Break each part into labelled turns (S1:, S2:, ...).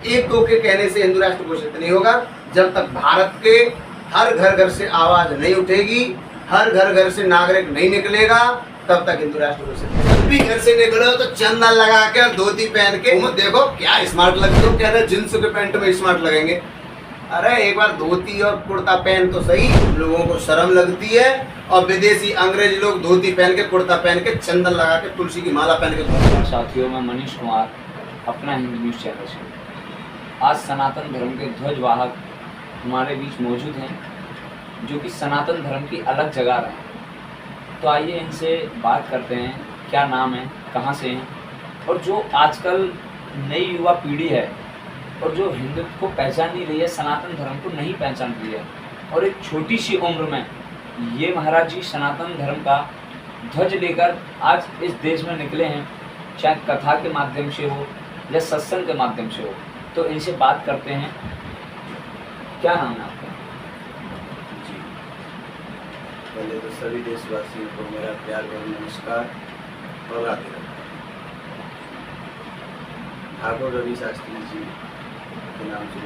S1: एक दो के कहने से हिंदू राष्ट्र घोषित नहीं होगा। जब तक भारत के हर घर घर से आवाज नहीं उठेगी, हर घर घर से नागरिक नहीं निकलेगा, तब तक हिंदू राष्ट्र घोषित नहीं। जब भी घर से निकलो तो चंदन लगा के और धोती पहन के देखो क्या स्मार्ट लगते हो। कह रहे जींस के पैंट में स्मार्ट लगेंगे। अरे एक बार धोती और कुर्ता पहन तो सही, लोगों को शर्म लगती है। और विदेशी अंग्रेज लोग धोती पहन के, कुर्ता पहन के, चंदन लगा के, तुलसी की माला पहन के।
S2: साथियों, मैं मनीष कुमार, अपना हिंदू न्यूज़ चैनल से। आज सनातन धर्म के ध्वजवाहक हमारे बीच मौजूद हैं, जो कि सनातन धर्म की अलग जगह रहे हैं। तो आइए इनसे बात करते हैं, क्या नाम है, कहाँ से हैं, और जो आजकल नई युवा पीढ़ी है और जो हिंदुत्व को पहचान नहीं रही है, सनातन धर्म को नहीं पहचान रही है, और एक छोटी सी उम्र में ये महाराज जी सनातन धर्म का ध्वज लेकर आज इस देश में निकले हैं, चाहे कथा के माध्यम से हो या सत्संग के माध्यम से हो। तो इनसे बात करते हैं। क्या नाम है आपका?
S1: जी, पहले तो सभी देशवासियों को मेरा प्यार भरा नमस्कार और राधे राधे। ठाकुर रवि शास्त्री जी के नाम से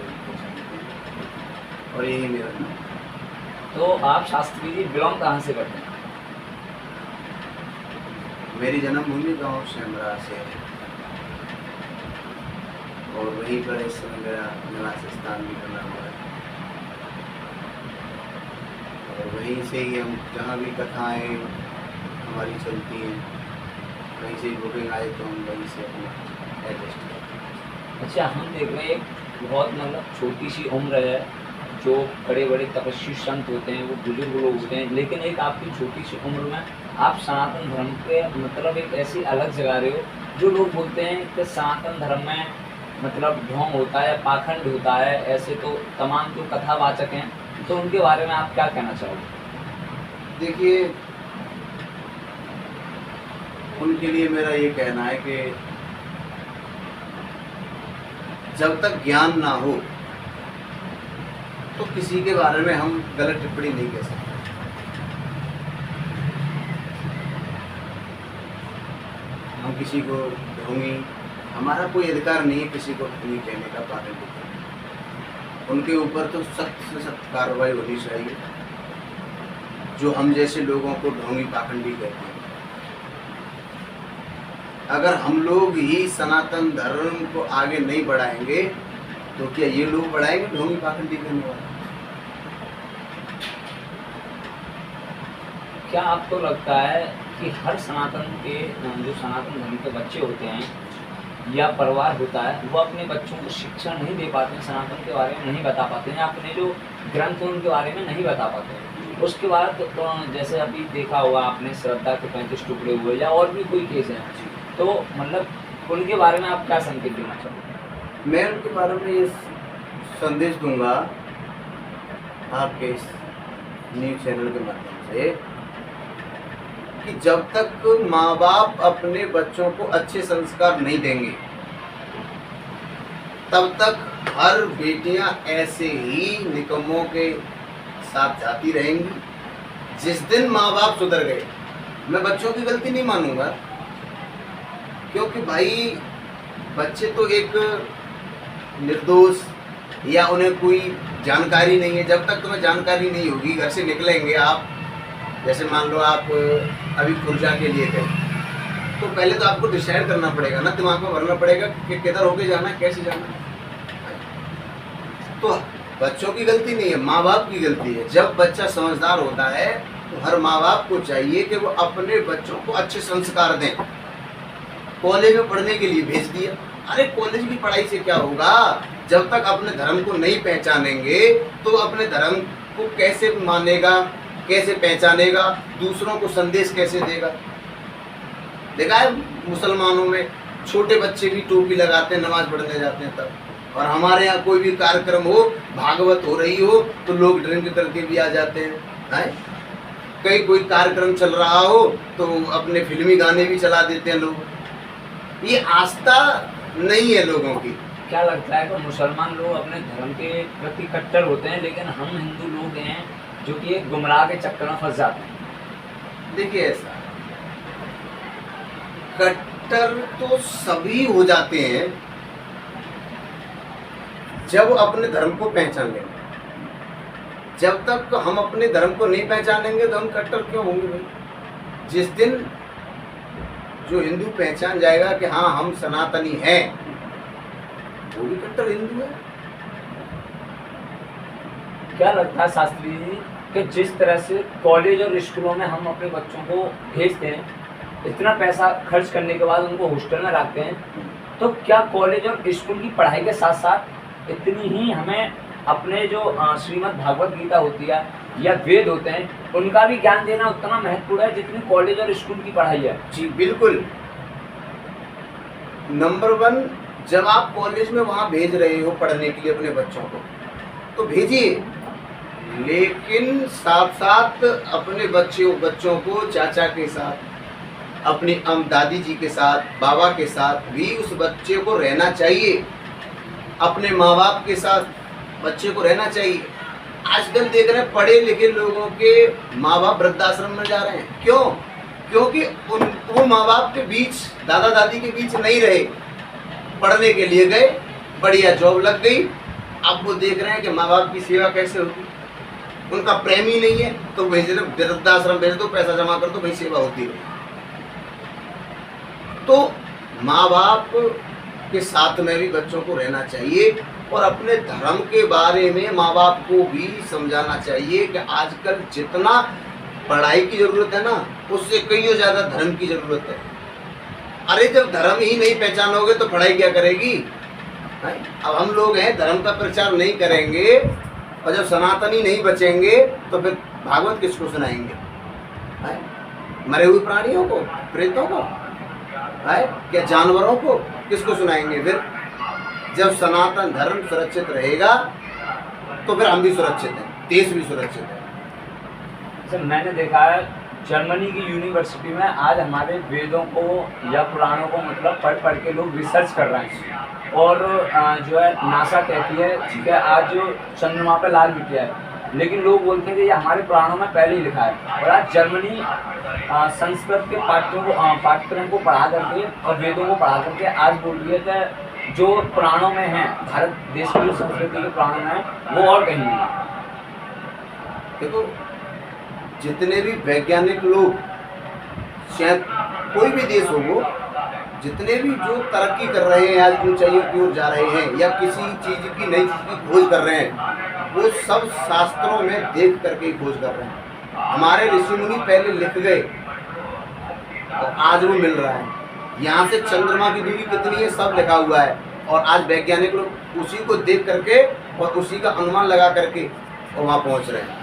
S1: और यही मेरा नाम।
S2: तो आप शास्त्री जी बिलोंग कहाँ से करते हैं?
S1: मेरी जन्मभूमि गाँव शेमरा से है और वहीं पर इस समय मेरा निवास स्थान भी बना हुआ है। और वहीं से ही हम जहाँ भी कथाएँ हमारी चलती हैं, वहीं से ही बुकिंग आए तो हम वहीं से अपना एडजस्ट करते हैं।
S2: अच्छा, हम देख रहे हैं एक बहुत मतलब छोटी सी उम्र है, जो बड़े बड़े तपस्वी संत होते हैं, वो बुजुर्ग लोग होते हैं, लेकिन एक आपकी छोटी सी उम्र में आप सनातन धर्म के मतलब एक ऐसी अलग जगह रहे हो। जो लोग बोलते हैं कि सनातन धर्म में मतलब ढोंग होता है, पाखंड होता है, ऐसे तो तमाम जो कथावाचक हैं, तो उनके बारे में आप क्या कहना चाहोगे?
S1: देखिए, उनके लिए मेरा ये कहना है कि जब तक ज्ञान ना हो तो किसी के बारे में हम गलत टिप्पणी नहीं कह सकते। हम किसी को ढोंगी, हमारा कोई अधिकार नहीं है किसी को ढोंगी कहने का, पाखंडी कहने का। उनके ऊपर तो सख्त से सख्त कार्रवाई होनी चाहिए, जो हम जैसे लोगों को ढोंगी पाखंडी कहते हैं। अगर हम लोग ही सनातन धर्म को आगे नहीं बढ़ाएंगे तो क्या ये लोग बढ़ाएंगे ढोंगी पाखंडी कहने वाले?
S2: क्या आपको लगता है कि हर सनातन के जो सनातन धर्म के बच्चे होते हैं या परिवार होता है, वो अपने बच्चों को शिक्षा नहीं दे पाते हैं, सनातन के बारे में नहीं बता पाते हैं, या अपने जो ग्रंथ हैं उनके बारे में नहीं बता पाते हैं? उसके बाद तो जैसे अभी देखा होगा आपने, श्रद्धा के 35 टुकड़े हुए या और भी कोई केस हैं, तो मतलब उनके बारे में आप क्या संकेत देना चाहोगे?
S1: मैं उनके बारे में ये संदेश दूंगा आपके इस न्यूज़ चैनल के माध्यम से कि जब तक माँ बाप अपने बच्चों को अच्छे संस्कार नहीं देंगे, तब तक हर बेटियां ऐसे ही निकम्मों के साथ जाती रहेंगी। जिस दिन माँ बाप सुधर गए, मैं बच्चों की गलती नहीं मानूंगा, क्योंकि भाई बच्चे तो एक निर्दोष, या उन्हें कोई जानकारी नहीं है। जब तक तुम्हें जानकारी नहीं होगी, घर से निकलेंगे आप, जैसे मान लो आप अभी खुर्जा के लिए गए, तो पहले तो आपको डिसाइड करना पड़ेगा ना, दिमाग में भरना पड़ेगा कि किधर होके जाना है, कैसे जाना है। तो बच्चों की गलती नहीं है, माँ बाप की गलती है। जब बच्चा समझदार होता है तो हर माँ बाप को चाहिए कि वो अपने बच्चों को अच्छे संस्कार दें। कॉलेज में पढ़ने के लिए भेज दिया, अरे कॉलेज की पढ़ाई से क्या होगा? जब तक अपने धर्म को नहीं पहचानेंगे तो अपने धर्म को कैसे मानेगा, कैसे पहचानेगा, दूसरों को संदेश कैसे देगा? देखा है मुसलमानों में छोटे बच्चे भी टोपी लगाते हैं, नमाज पढ़ने जाते हैं तब। और हमारे यहाँ कोई भी कार्यक्रम हो, भागवत हो रही हो, तो लोग ड्रिंक करके भी आ जाते हैं। कहीं कोई कार्यक्रम चल रहा हो तो अपने फिल्मी गाने भी चला देते हैं लोग। ये आस्था नहीं है लोगों की।
S2: क्या लगता है कि मुसलमान लोग अपने धर्म के प्रति कट्टर होते हैं, लेकिन हम हिंदू लोग हैं जो कि एक गुमराह के चक्कर में फंस जाते हैं?
S1: देखिए, ऐसा कट्टर तो सभी हो जाते हैं, जब वो अपने धर्म को पहचान लेंगे। जब तक हम अपने धर्म को नहीं पहचानेंगे तो हम कट्टर क्यों होंगे भाई? जिस दिन जो हिंदू पहचान जाएगा कि हाँ हम सनातनी हैं, वो भी कट्टर हिंदू है।
S2: क्या लगता है शास्त्री जी कि जिस तरह से कॉलेज और स्कूलों में हम अपने बच्चों को भेजते हैं, इतना पैसा खर्च करने के बाद उनको हॉस्टल में रखते हैं, तो क्या कॉलेज और स्कूल की पढ़ाई के साथ साथ इतनी ही हमें अपने जो श्रीमद् भागवत गीता होती है या वेद होते हैं, उनका भी ज्ञान देना उतना महत्वपूर्ण है जितनी कॉलेज और स्कूल की पढ़ाई है?
S1: जी बिल्कुल। नंबर 1, जब आप कॉलेज में वहाँ भेज रहे हो पढ़ने के लिए अपने बच्चों को, तो भेजिए, लेकिन साथ साथ अपने बच्चों को चाचा के साथ, अपनी दादी जी के साथ, बाबा के साथ भी उस बच्चे को रहना चाहिए। अपने माँ बाप के साथ बच्चे को रहना चाहिए। आजकल देख रहे हैं पढ़े लिखे लोगों के माँ बाप वृद्धाश्रम में जा रहे हैं। क्यों? क्योंकि वो माँ बाप के बीच, दादा दादी के बीच नहीं रहे, पढ़ने के लिए गए, बढ़िया जॉब लग गई। अब वो देख रहे हैं कि माँ बाप की सेवा कैसे होगी, उनका प्रेम ही नहीं है, तो भेज दो, वृद्धाश्रम भेज दो, पैसा जमा कर दो, भाई सेवा होती है। तो माँ बाप के साथ में भी बच्चों को रहना चाहिए और अपने धर्म के बारे में माँ बाप को भी समझाना चाहिए कि आजकल जितना पढ़ाई की जरूरत है ना, उससे कईयों ज़्यादा धर्म की जरूरत है। अरे जब धर्म ही नहीं पहचानोगे तो पढ़ाई क्या करेगी? अब हम लोग हैं, धर्म का प्रचार नहीं करेंगे और जब सनातनी नहीं बचेंगे तो फिर भागवत किसको सुनाएंगे? मरे हुए प्राणियों को, प्रेतों को, क्या जानवरों को किसको सुनाएंगे? फिर जब सनातन धर्म सुरक्षित रहेगा तो फिर हम भी सुरक्षित हैं, देश भी सुरक्षित है।
S2: सर मैंने देखा है जर्मनी की यूनिवर्सिटी में आज हमारे वेदों को या पुराणों को मतलब पढ़ के लोग रिसर्च कर रहे हैं, और जो है नासा कहती है कि आज जो चंद्रमा पे लाल बिटिया है, लेकिन लोग बोलते हैं कि ये हमारे पुराणों में पहले ही लिखा है। और आज जर्मनी संस्कृत के पाठ्यक्रम को पढ़ा करके और वेदों को पढ़ा करके आज बोल रही है कि जो पुराणों में है, भारत देश की जो संस्कृति के पुराणों में है, वो और कहीं नहीं।
S1: देखो, जितने भी वैज्ञानिक लोग, शायद कोई भी देश हो वो, जितने भी जो तरक्की कर रहे हैं, आज ऊंचाइयों की ओर जा रहे हैं या किसी चीज़ की नई चीज़ की खोज कर रहे हैं, वो सब शास्त्रों में देख करके ही खोज कर रहे हैं। हमारे ऋषि मुनि पहले लिख गए और आज वो मिल रहा है। यहाँ से चंद्रमा की दूरी कितनी है सब लिखा हुआ है, और आज वैज्ञानिक लोग उसी को देख करके और उसी का अनुमान लगा करके और वहाँ पहुँच रहे हैं।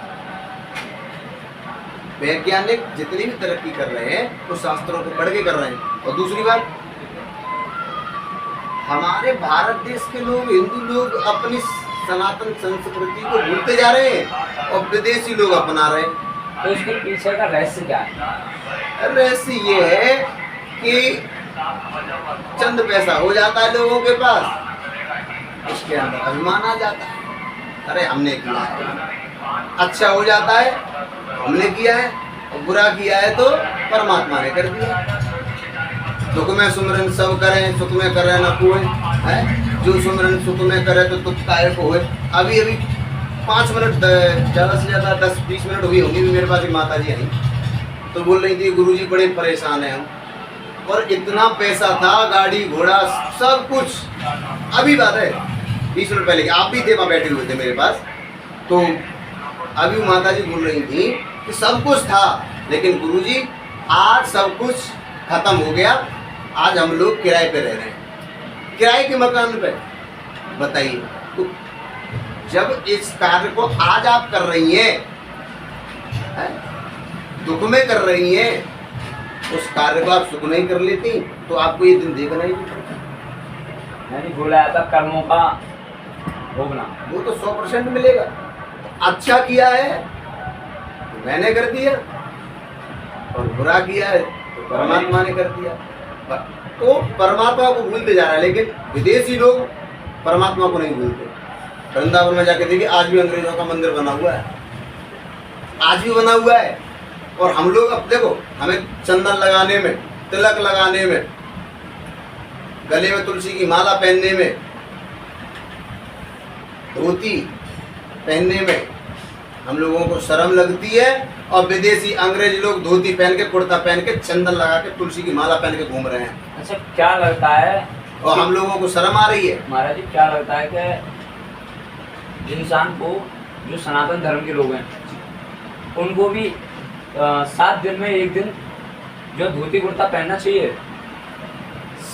S1: वैज्ञानिक जितनी भी तरक्की कर रहे हैं वो शास्त्रों को पढ़ के कर रहे हैं। और दूसरी बात, हमारे भारत देश के लोग, हिंदू लोग अपनी सनातन संस्कृति को भूलते जा रहे हैं और विदेशी लोग अपना रहे हैं।
S2: तो इसके पीछे का रहस्य क्या है?
S1: रहस्य ये है कि चंद पैसा हो जाता है लोगों के पास, उसके अंदर अभिमान आ जाता है, अरे हमने किया है। अच्छा हो जाता है, हमने किया है, और बुरा किया है तो परमात्मा ने कर दिया। दुख में सुमरन सब करें, सुख में करें न कोई है, जो सुमरन सुख में करे तो तुख काहे को होए। अभी 5 मिनट, ज़्यादा से ज़्यादा 10-20 मिनट हुई होंगी, मेरे पास एक माता जी आई तो बोल रही थी गुरुजी बड़े परेशान हैं हम, और इतना पैसा था, गाड़ी घोड़ा सब कुछ। अभी बात है 20 मिनट पहले, आप भी थे वहाँ बैठे हुए थे मेरे पास, तो अभी माता जी बोल रही थी कि सब कुछ था, लेकिन गुरुजी आज सब कुछ खत्म हो गया, आज हम लोग किराए पे रह रहे हैं, किराए के मकान पे। बताइए, तो जब इस कार्य को आज आप कर रही हैं, दुख में कर रही हैं, उस कार्य को आप सुख नहीं कर लेती तो आपको ये दिन देखना ही नहीं।
S2: मैंने बोला था कर्मों का भोगना,
S1: वो तो 100% मिलेगा। अच्छा किया है तो मैंने कर दिया, और बुरा किया है तो परमात्मा ने कर दिया। तो परमात्मा को भूलते जा रहा है, लेकिन विदेशी लोग परमात्मा को नहीं भूलते। वृंदावन में जाके देखिए, आज भी अंग्रेजों का मंदिर बना हुआ है, आज भी बना हुआ है। और हम लोग अब देखो, हमें चंदन लगाने में, तिलक लगाने में, गले में तुलसी की माला पहनने में धोती पहनने में हम लोगों को शर्म लगती है, और विदेशी अंग्रेज लोग धोती पहन के, कुर्ता पहन के, चंदन लगा के, तुलसी की माला पहन के घूम रहे हैं,
S2: अच्छा क्या लगता है
S1: और हम लोगों को शर्म आ रही है।
S2: महाराज जी, क्या लगता है कि इंसान को, जो सनातन धर्म के लोग हैं, उनको भी 7 दिन में एक दिन जो धोती कुर्ता पहनना चाहिए?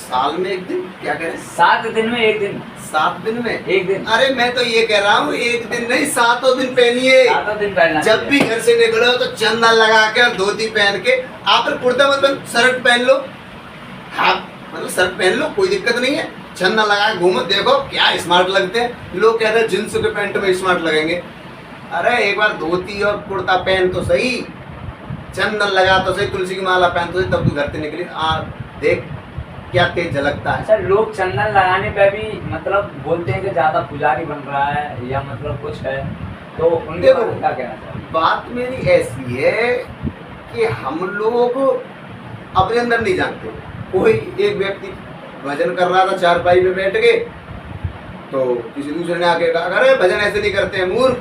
S1: साल में एक दिन? क्या कह रहे हैं?
S2: 7 दिन में एक दिन?
S1: 7 दिन में
S2: एक दिन?
S1: अरे मैं तो ये कह रहा हूँ एक दिन नहीं, 7 दिन पहनिए।
S2: 7 दिन पहनना
S1: जब
S2: चाहिए।
S1: भी घर से निकलो तो चंदन लगा के और धोती पहन के, आप कुर्ता मतलब शर्ट पहन लो, हाँ मतलब शर्ट पहन लो, कोई दिक्कत नहीं है, चंदन लगा के घूमो, देखो क्या स्मार्ट लगते हैं। लोग कहते हैं जींस के पैंट में स्मार्ट लगेंगे। अरे एक बार धोती और कुर्ता पहन तो सही, चंदन लगा तो सही, तुलसी की माला पहन तो सही, तब तू घर से निकली। देख क्या तेज झलकता है।
S2: अच्छा, लोग चंदन लगाने पे भी मतलब बोलते हैं कि ज्यादा पुजारी बन रहा है या मतलब कुछ है, तो उनके बारे में क्या कहना चाहिए?
S1: बात मेरी ऐसी है कि हम लोग अपने अंदर नहीं जानते। कोई एक व्यक्ति भजन कर रहा था चारपाई पे बैठ के, तो किसी दूसरे ने आके कहा अरे भजन ऐसे नहीं करते हैं मूर्ख।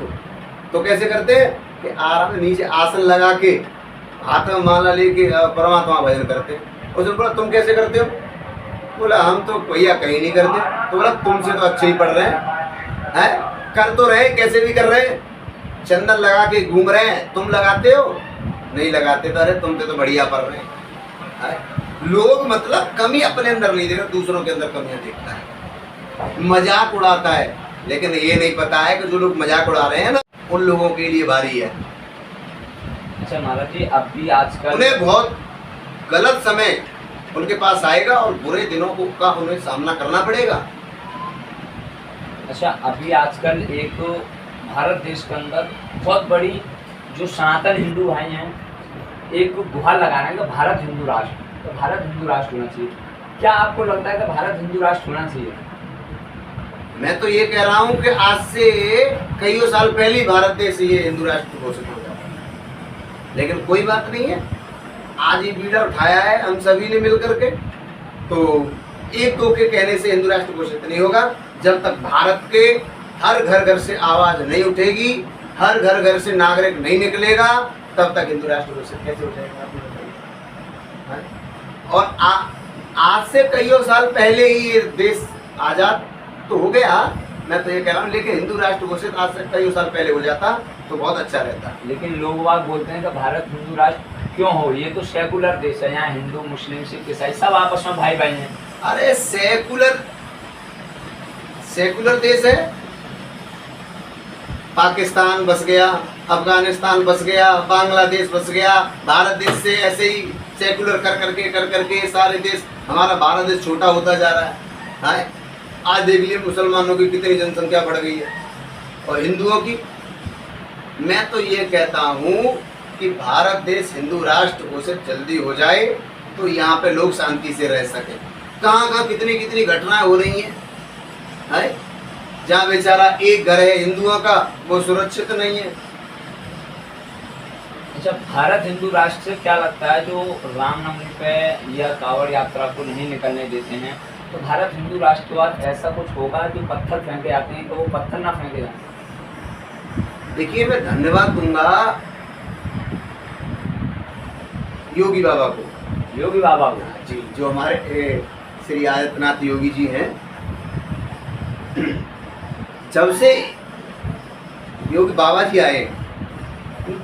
S1: तो कैसे करते हैं कि आराम से नीचे आसन लगा के हाथ में माला लेके परमात्मा भजन करते हैं। उसने बोला तुम कैसे करते हो? बोला हम तो भैया कहीं नहीं करते। तो बोला तुमसे तो अच्छे ही पढ़ रहे हैं, कर तो रहे, कैसे भी कर रहे हैं, चंदन लगा के घूम रहे हैं, तुम लगाते हो? नहीं लगाते। तो अरे तुमसे तो बढ़िया पढ़ रहे हैं। लोग मतलब कमी अपने अंदर नहीं देखता, दूसरों के अंदर कमियां देखता है, मजाक उड़ाता है। लेकिन ये नहीं पता है कि जो लोग मजाक उड़ा रहे हैं ना, उन लोगों के लिए भारी है।
S2: अच्छा महाराज जी, अब भी आजकल
S1: उन्हें बहुत गलत समय उनके पास आएगा और बुरे दिनों को का उन्हें सामना करना पड़ेगा।
S2: अच्छा, अभी आजकल एक भारत देश के अंदर बहुत बड़ी जो सनातन हिंदू भाई हैं, एक गुहार लगाना है कि भारत हिंदू राष्ट्र, तो भारत हिंदू राष्ट्र होना चाहिए। क्या आपको लगता है कि भारत हिंदू राष्ट्र होना चाहिए?
S1: मैं तो ये कह रहा हूँ कि आज से कई साल पहले ही भारत देश ये हिंदू राष्ट्र घोषित हो जाता, लेकिन कोई बात नहीं है। आज ये बीड़ा उठाया है हम सभी ने मिलकर के, तो एक दो के कहने से हिंदू राष्ट्र घोषित नहीं होगा। जब तक भारत के हर घर घर से आवाज नहीं उठेगी, हर घर घर से नागरिक नहीं निकलेगा, तब तक हिंदू राष्ट्र घोषित कैसे हो जाएगा आप बताइए। और आज से कई साल पहले ही ये देश आजाद तो हो गया, मैं तो ये कह रहा हूँ, लेकिन हिंदू राष्ट्र घोषित आज से कई साल पहले हो जाता तो बहुत अच्छा रहता।
S2: लेकिन लोग बाग बोलते हैं कि भारत हिंदू राष्ट्र क्यों हो, ये तो सेकुलर देश है, यहाँ हिंदू मुस्लिम सिख ईसाई सब आपस में भाई भाई हैं।
S1: अरे सेकुलर देश है, पाकिस्तान बस गया, अफगानिस्तान बस गया, बांग्लादेश बस गया, भारत देश से ऐसे ही सेकुलर कर करके सारे देश, हमारा भारत देश छोटा होता जा रहा है। आज देख लिए मुसलमानों की कितनी जनसंख्या बढ़ गई है और हिंदुओं की। मैं तो ये कहता हूँ कि भारत देश हिंदू राष्ट्र घोषित जल्दी हो जाए तो यहाँ पे लोग शांति से रह सके। कहाँ कितनी घटनाएं हो रही हैं, जहाँ बेचारा एक घर है हिंदुओं का, वो सुरक्षित नहीं है।
S2: अच्छा, भारत हिंदू राष्ट्र से क्या लगता है जो रामनवमी पे या कांवड़ यात्रा को नहीं निकलने देते हैं, तो भारत हिंदू राष्ट्र के बाद ऐसा कुछ होगा जो पत्थर फेंके आते हैं तो वो पत्थर ना फेंके जाए?
S1: देखिए, मैं धन्यवाद दूंगा योगी बाबा को,
S2: योगी बाबा को
S1: जी, जो हमारे श्री आदित्यनाथ योगी जी हैं। जब से योगी बाबा जी आए,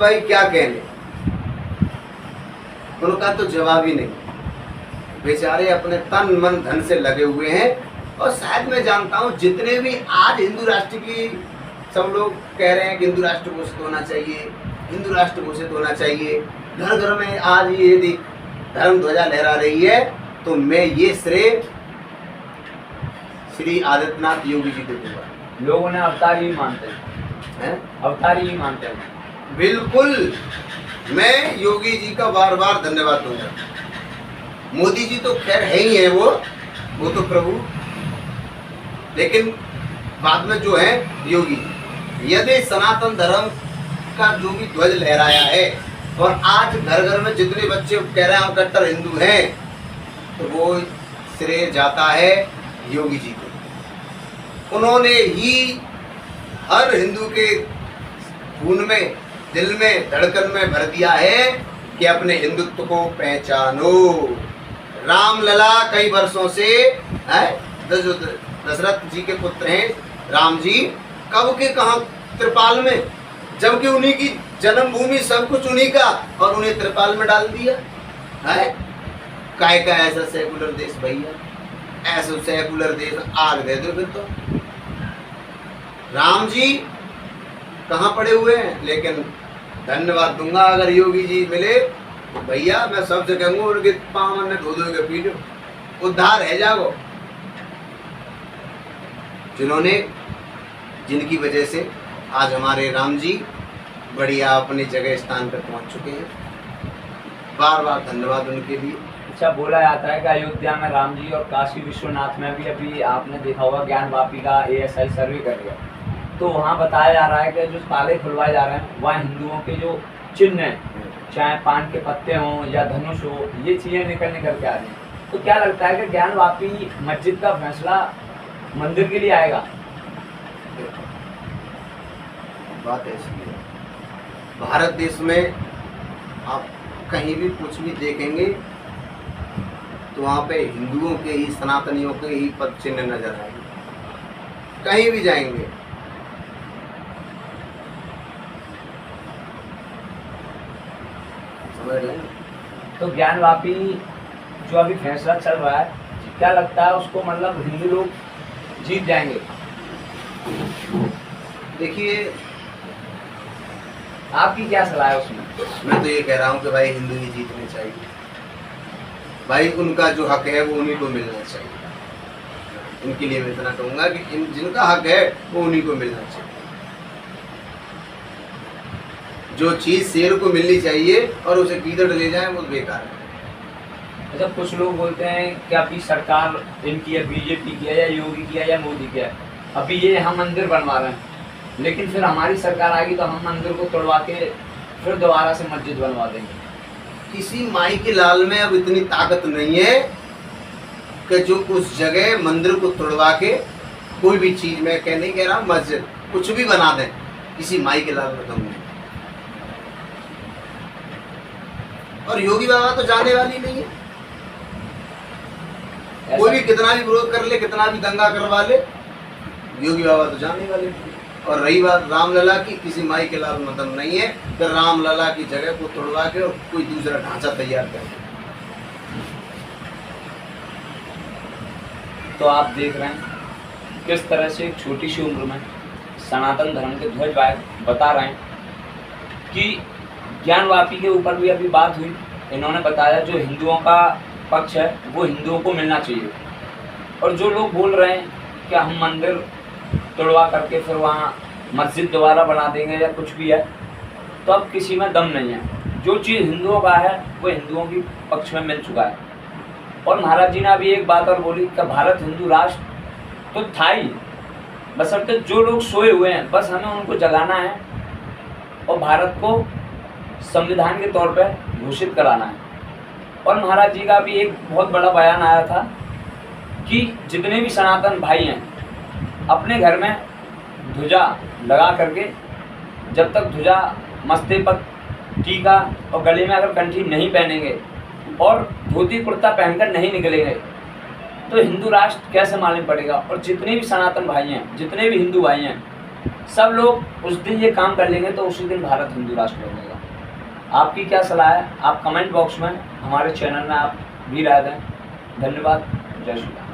S1: भाई क्या कहने, उनका तो जवाब ही नहीं। बेचारे अपने तन मन धन से लगे हुए हैं। और शायद मैं जानता हूँ जितने भी आज हिंदू राष्ट्र की सब लोग कह रहे हैं कि हिंदू राष्ट्र घोषित होना चाहिए, हिंदू राष्ट्र घोषित होना चाहिए, घर घर में आज ये यदि धर्म ध्वजा लहरा रही है, तो मैं ये श्रेय श्री आदित्यनाथ योगी जी को दूंगा।
S2: लोगों ने अवतार ही मानते हैं, अवतार ही मानते हैं।
S1: बिल्कुल, मैं योगी जी का बार बार धन्यवाद दूंगा। मोदी जी तो खैर है ही है, वो तो प्रभु, लेकिन बाद में जो है योगी, यदि सनातन धर्म का जो भी ध्वज लहराया है और आज घर घर में जितने बच्चे कह रहे हैं कट्टर हिंदू हैं, तो वो श्रेय जाता है योगी जी को। उन्होंने ही हर हिंदू के खून में, दिल में, धड़कन में भर दिया है कि अपने हिंदुत्व को पहचानो। रामलला कई वर्षों से दशरथ जी के पुत्र हैं राम जी, कब के कहाँ त्रिपाल में, जबकि उन्हीं की जन्मभूमि सब कुछ उन्हीं का, और उन्हें त्रिपाल में डाल दिया है। काय का ऐसा सेकुलर देश भैया, ऐसा सेकुलर देश आग दे दो फिर तो। राम जी कहाँ पड़े हुए हैं, लेकिन धन्यवाद दूंगा अगर योगी जी मिले तो भैया मैं सबसे कहूँगा उनके पाँव में धो धो के पी लो, उद्धार है जागो। जिनकी वजह से आज हमारे राम जी बढ़िया अपने जगह स्थान पर पहुंच चुके हैं, बार बार धन्यवाद उनके लिए।
S2: अच्छा, बोला जाता है कि अयोध्या में राम जी और काशी विश्वनाथ में भी, अभी आपने देखा होगा ज्ञानवापी का ASI सर्वे कर गया, तो वहाँ बताया जा रहा है कि जो ताले खुलवाए जा रहे हैं वहाँ हिंदुओं के जो चिन्ह हैं, चाहे पान के पत्ते हों या धनुष हो, ये चीज़ें निकल के आ रही हैं। तो क्या लगता है कि ज्ञानवापी मस्जिद का फैसला मंदिर के लिए आएगा?
S1: बात ऐसी है, भारत देश में आप कहीं भी कुछ भी देखेंगे तो वहाँ पे हिंदुओं के ही, सनातनियों के ही पद चिन्ह नजर आएंगे, कहीं भी जाएंगे।
S2: तो ज्ञानवापी जो अभी फैसला चल रहा है, क्या लगता है उसको मतलब हिंदू लोग जीत जाएंगे?
S1: देखिए,
S2: आपकी क्या सलाह है उसमें?
S1: मैं तो ये कह रहा हूँ कि भाई हिंदू ही जीतने चाहिए भाई, उनका जो हक है वो उन्हीं को मिलना चाहिए। इनके लिए मैं इतना कहूँगा कि जिनका हक है वो उन्हीं को मिलना चाहिए। जो चीज़ शेर को मिलनी चाहिए और उसे कीदड़ ले जाए वो बेकार है।
S2: अच्छा, कुछ लोग बोलते हैं कि अभी सरकार इनकी है, बीजेपी की है या योगी की है या मोदी की है, अभी ये हम मंदिर बनवा रहे हैं, लेकिन फिर हमारी सरकार आएगी तो हम मंदिर को तोड़वा के फिर दोबारा से मस्जिद बनवा देंगे।
S1: किसी माई के लाल में अब इतनी ताकत नहीं है कि जो उस जगह मंदिर को तोड़वा के कोई भी चीज, मैं नहीं कह रहा मस्जिद, कुछ भी बना दें, किसी माई के लाल में दम नहीं। और योगी बाबा तो जाने वाली नहीं है, कोई भी कितना भी विरोध कर ले, कितना भी दंगा करवा ले, योगी बाबा तो जाने वाले नहीं। और रही बात रामलला की, किसी माई के लाल में दम नहीं है कि रामलला की जगह को तोड़वा के और कोई दूसरा ढांचा तैयार कर।
S2: तो आप देख रहे हैं किस तरह से एक छोटी सी उम्र में सनातन धर्म के ध्वज बता रहे हैं कि ज्ञानवापी के ऊपर भी अभी बात हुई। इन्होंने बताया जो हिंदुओं का पक्ष है वो हिंदुओं को मिलना चाहिए, और जो लोग बोल रहे हैं कि हम मंदिर तोड़वा करके फिर वहाँ मस्जिद दोबारा बना देंगे या कुछ भी है, तो अब किसी में दम नहीं है। जो चीज़ हिंदुओं का है वो हिंदुओं की पक्ष में मिल चुका है। और महाराज जी ने अभी एक बात और बोली कि भारत हिंदू राष्ट्र तो था ही, बशर्ते जो लोग सोए हुए हैं बस हमें उनको जगाना है और भारत को संविधान के तौर पर घोषित कराना है। और महाराज जी का भी एक बहुत बड़ा बयान आया था कि जितने भी सनातन भाई हैं अपने घर में ध्वजा लगा करके, जब तक ध्वजा मस्ते पर टीका और गले में अगर कंठी नहीं पहनेंगे और धोती कुर्ता पहनकर नहीं निकलेंगे तो हिंदू राष्ट्र कैसे मालूम पड़ेगा। और जितने भी सनातन भाई हैं, जितने भी हिंदू भाई हैं, सब लोग उस दिन ये काम कर लेंगे तो उसी दिन भारत हिंदू राष्ट्र बनेगा। आपकी क्या सलाह है? आप कमेंट बॉक्स में हमारे चैनल में आप भी राय दें। धन्यवाद। जय श्री राम।